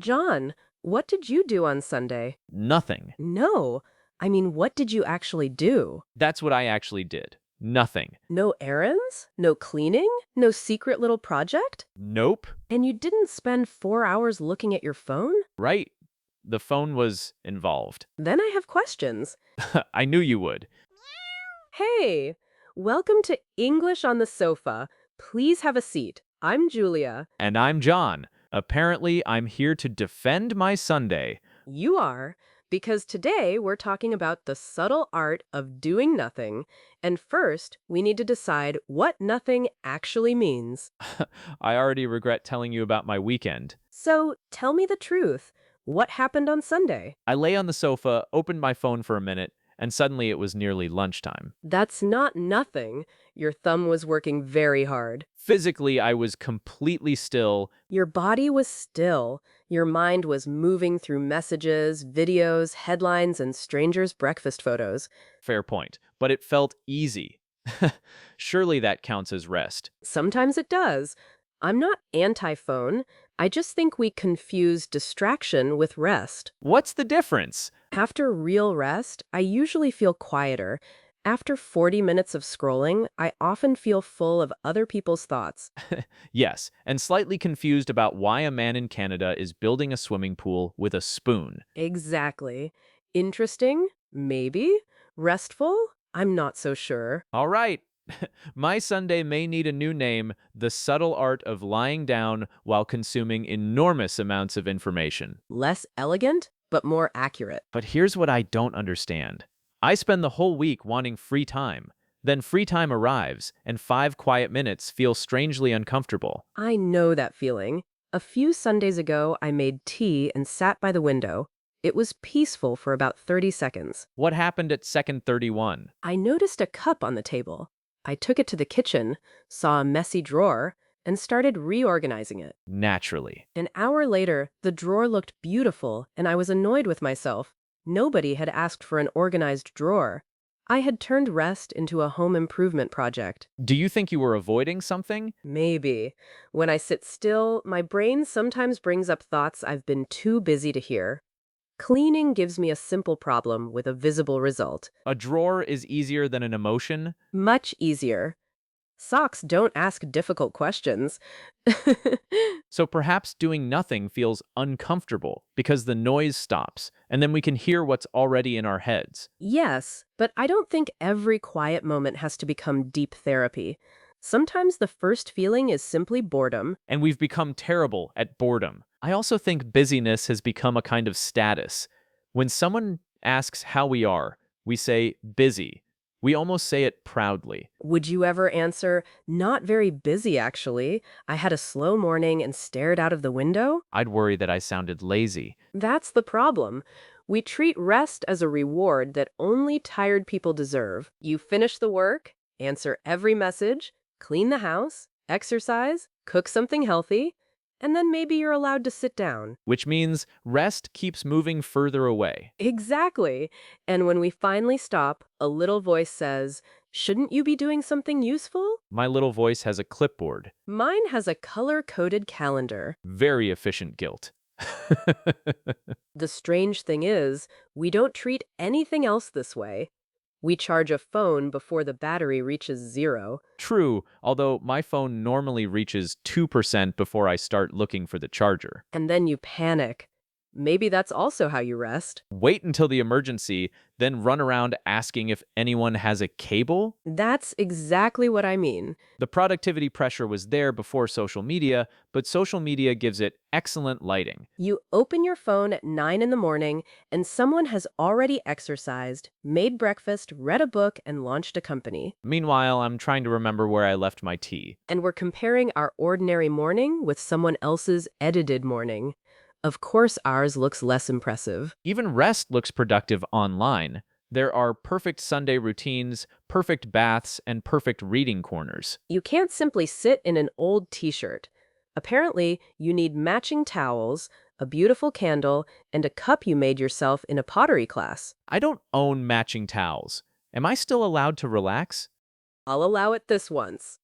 John, what did you do on Sunday? Nothing. No. I mean, what did you actually do? That's what I actually did. Nothing. No errands? No cleaning? No secret little project? Nope. And you didn't spend 4 hours looking at your phone? Right? The phone was involved. Then I have questions. I knew you would. Hey, welcome to English on the Sofa. Please have a seat. I'm Julia. And I'm John. Apparently, I'm here to defend my Sunday. You are, because today we're talking about the subtle art of doing nothing. And first, we need to decide what nothing actually means. I already regret telling you about my weekend. So tell me the truth. What happened on Sunday? I lay on the sofa, opened my phone for a minute, and suddenly it was nearly lunchtime. That's not nothing. Your thumb was working very hard. Physically, I was completely still. Your body was still. Your mind was moving through messages, videos, headlines, and strangers' breakfast photos. Fair point. But it felt easy. Surely that counts as rest. Sometimes it does. I'm not anti-phone. I just think we confuse distraction with rest. What's the difference? After real rest, I usually feel quieter. After 40 minutes of scrolling, I often feel full of other people's thoughts. Yes, and slightly confused about why a man in Canada is building a swimming pool with a spoon. Exactly. Interesting? Maybe. Restful? I'm not so sure. All right. My Sunday may need a new name: The Subtle Art of Lying Down While Consuming Enormous Amounts of Information. Less elegant, but more accurate. But here's what I don't understand. I spend the whole week wanting free time. Then free time arrives, and 5 quiet minutes feel strangely uncomfortable. I know that feeling. A few Sundays ago, I made tea and sat by the window. It was peaceful for about 30 seconds. What happened at second 31? I noticed a cup on the table. I took it to the kitchen, saw a messy drawer, and started reorganizing it. Naturally. An hour later, the drawer looked beautiful, and I was annoyed with myself. Nobody had asked for an organized drawer. I had turned rest into a home improvement project. Do you think you were avoiding something? Maybe. When I sit still, my brain sometimes brings up thoughts I've been too busy to hear. Cleaning gives me a simple problem with a visible result. A drawer is easier than an emotion? Much easier. Socks don't ask difficult questions. So perhaps doing nothing feels uncomfortable because the noise stops, and then we can hear what's already in our heads. Yes, but I don't think every quiet moment has to become deep therapy. Sometimes the first feeling is simply boredom. And we've become terrible at boredom. I also think busyness has become a kind of status. When someone asks how we are, we say busy. We almost say it proudly. Would you ever answer, not very busy actually? I had a slow morning and stared out of the window? I'd worry that I sounded lazy. That's the problem. We treat rest as a reward that only tired people deserve. You finish the work, answer every message, clean the house, exercise, cook something healthy, and then maybe you're allowed to sit down. Which means rest keeps moving further away. Exactly. And when we finally stop, a little voice says, shouldn't you be doing something useful? My little voice has a clipboard. Mine has a color-coded calendar. Very efficient guilt. The strange thing is, we don't treat anything else this way. We charge a phone before the battery reaches zero. True, although my phone normally reaches 2% before I start looking for the charger. And then you panic. Maybe that's also how you rest. Wait until the emergency, then run around asking if anyone has a cable? That's exactly what I mean. The productivity pressure was there before social media, but social media gives it excellent lighting. You open your phone at 9 in the morning, and someone has already exercised, made breakfast, read a book, and launched a company. Meanwhile, I'm trying to remember where I left my tea. And we're comparing our ordinary morning with someone else's edited morning. Of course, ours looks less impressive. Even rest looks productive online. There are perfect Sunday routines, perfect baths, and perfect reading corners. You can't simply sit in an old t-shirt. Apparently, you need matching towels, a beautiful candle, and a cup you made yourself in a pottery class. I don't own matching towels. Am I still allowed to relax? I'll allow it this once.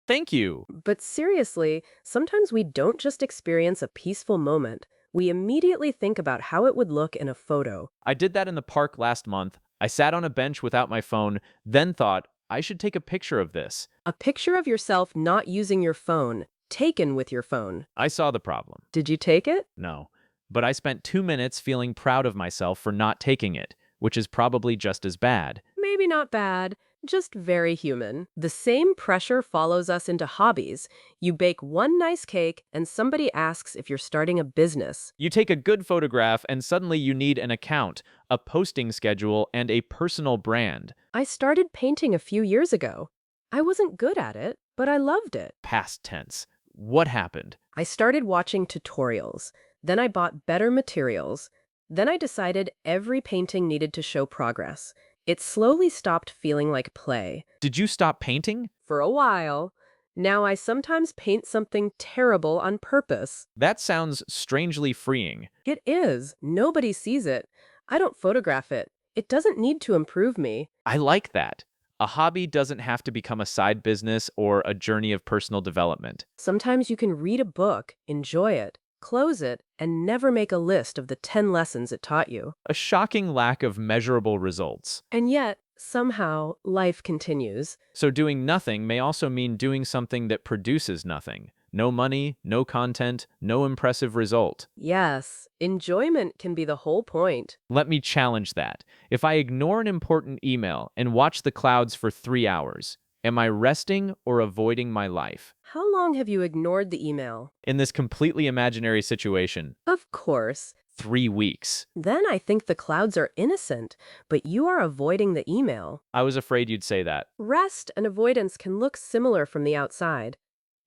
Thank you. But seriously, sometimes we don't just experience a peaceful moment. We immediately think about how it would look in a photo. I did that in the park last month. I sat on a bench without my phone, then thought, I should take a picture of this. A picture of yourself not using your phone, taken with your phone. I saw the problem. Did you take it? No. But I spent 2 minutes feeling proud of myself for not taking it, which is probably just as bad. Maybe not bad, just very human. The same pressure follows us into hobbies. You bake one nice cake, and somebody asks if you're starting a business. You take a good photograph, and suddenly you need an account, a posting schedule, and a personal brand. I started painting a few years ago. I wasn't good at it, but I loved it. Past tense. What happened? I started watching tutorials. Then I bought better materials. Then I decided every painting needed to show progress. It slowly stopped feeling like play. Did you stop painting? For a while. Now I sometimes paint something terrible on purpose. That sounds strangely freeing. It is. Nobody sees it. I don't photograph it. It doesn't need to improve me. I like that. A hobby doesn't have to become a side business or a journey of personal development. Sometimes you can read a book, enjoy it, close it, and never make a list of the 10 lessons it taught you. A shocking lack of measurable results. And yet, somehow, life continues. So doing nothing may also mean doing something that produces nothing. No money, no content, no impressive result. Yes, enjoyment can be the whole point. Let me challenge that. If I ignore an important email and watch the clouds for 3 hours, am I resting or avoiding my life? How long have you ignored the email? In this completely imaginary situation, Of course. 3 weeks. Then I think the clouds are innocent, but you are avoiding the email. I was afraid you'd say that. Rest and avoidance can look similar from the outside.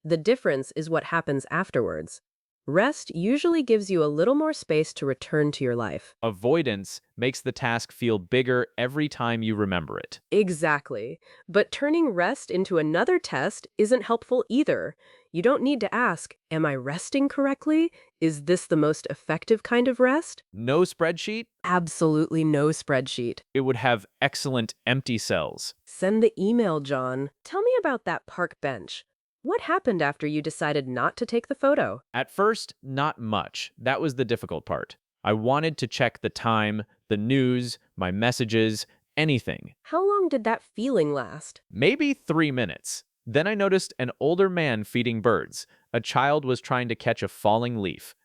The difference is what happens afterwards. Rest usually gives you a little more space to return to your life. Avoidance makes the task feel bigger every time you remember it. Exactly. But turning rest into another test isn't helpful either. You don't need to ask, am I resting correctly? Is this the most effective kind of rest? No spreadsheet? Absolutely no spreadsheet. It would have excellent empty cells. Send the email, John. Tell me about that park bench. What happened after you decided not to take the photo? At first, not much. That was the difficult part. I wanted to check the time, the news, my messages, anything. How long did that feeling last? Maybe 3 minutes. Then I noticed an older man feeding birds. A child was trying to catch a falling leaf.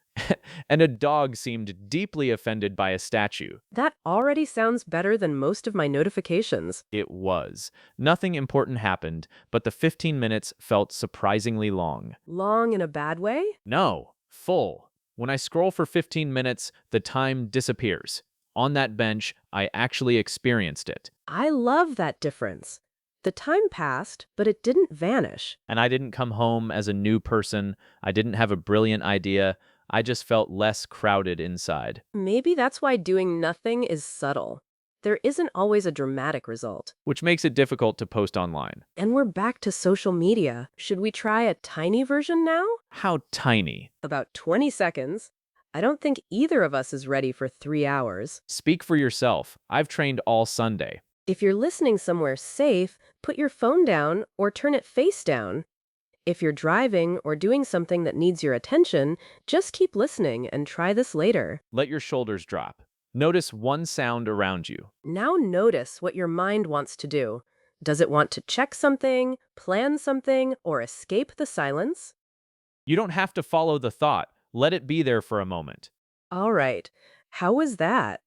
And a dog seemed deeply offended by a statue. That already sounds better than most of my notifications. It was. Nothing important happened, but the 15 minutes felt surprisingly long. Long in a bad way? No, full. When I scroll for 15 minutes, the time disappears. On that bench, I actually experienced it. I love that difference. The time passed, but it didn't vanish. And I didn't come home as a new person. I didn't have a brilliant idea. I just felt less crowded inside. Maybe that's why doing nothing is subtle. There isn't always a dramatic result. Which makes it difficult to post online. And we're back to social media. Should we try a tiny version now? How tiny. About 20 seconds. I don't think either of us is ready for 3 hours. Speak for yourself. I've trained all Sunday. If you're listening somewhere safe, put your phone down or turn it face down. If you're driving or doing something that needs your attention, just keep listening and try this later. Let your shoulders drop. Notice one sound around you. Now notice what your mind wants to do. Does it want to check something, plan something, or escape the silence? You don't have to follow the thought. Let it be there for a moment. All right. How was that?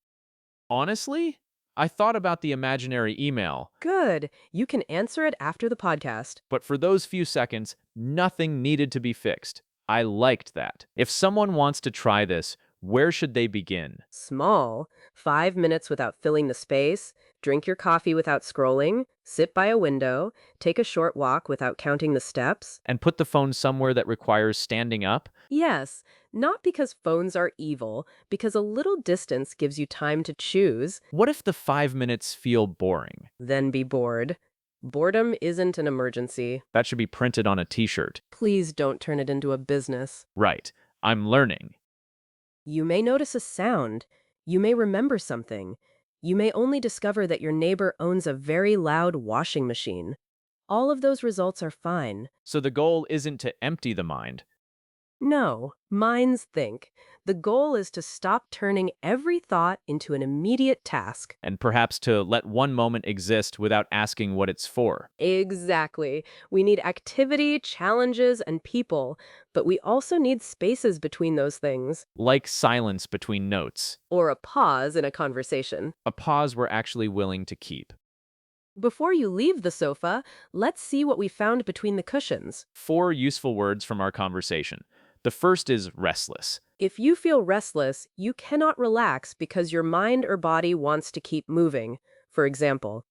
Honestly, I thought about the imaginary email, Good. You can answer it after the podcast. but for those few seconds, nothing needed to be fixed. I liked that. If someone wants to try this, where should they begin? Small. 5 minutes without filling the space. Drink your coffee without scrolling. Sit by a window. Take a short walk without counting the steps. And put the phone somewhere that requires standing up? Yes, not because phones are evil, because a little distance gives you time to choose, What if the 5 minutes feel boring? then be bored. Boredom isn't an emergency. That should be printed on a t-shirt. Please don't turn it into a business. Right. I'm learning. You may notice a sound. You may remember something. You may only discover that your neighbor owns a very loud washing machine. All of those results are fine. So the goal isn't to empty the mind. No, minds think. The goal is to stop turning every thought into an immediate task. And perhaps to let one moment exist without asking what it's for, Exactly. We need activity, challenges, and people, but we also need spaces between those things, like silence between notes, or a pause in a conversation. a pause we're actually willing to keep. Before you leave the sofa, let's see what we found between the cushions. 4 useful words from our conversation. The first is restless. If you feel restless, you cannot relax because your mind or body wants to keep moving. For example,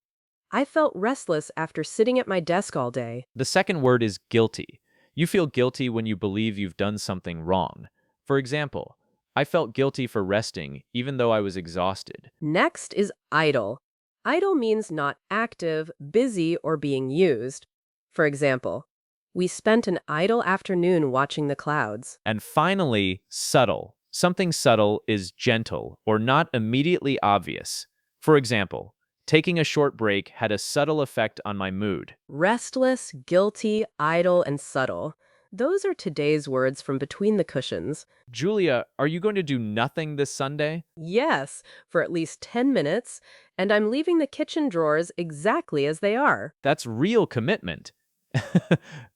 I felt restless after sitting at my desk all day. The second word is guilty. You feel guilty when you believe you've done something wrong. For example, I felt guilty for resting even though I was exhausted. Next is idle. Idle means not active, busy, or being used. For example, we spent an idle afternoon watching the clouds. And finally, subtle. Something subtle is gentle or not immediately obvious. For example, taking a short break had a subtle effect on my mood. Restless, guilty, idle, and subtle. Those are today's words from between the cushions. Julia, are you going to do nothing this Sunday? Yes, for at least 10 minutes, and I'm leaving the kitchen drawers exactly as they are. That's real commitment.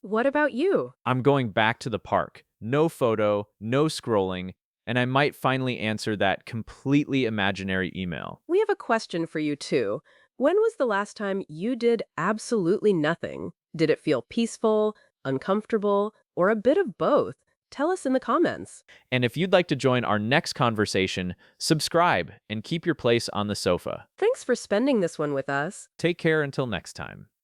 What about you? I'm going back to the park. No photo, no scrolling, and I might finally answer that completely imaginary email. We have a question for you too. When was the last time you did absolutely nothing? Did it feel peaceful, uncomfortable, or a bit of both? Tell us in the comments. And if you'd like to join our next conversation, subscribe and keep your place on the sofa. Thanks for spending this one with us. Take care until next time.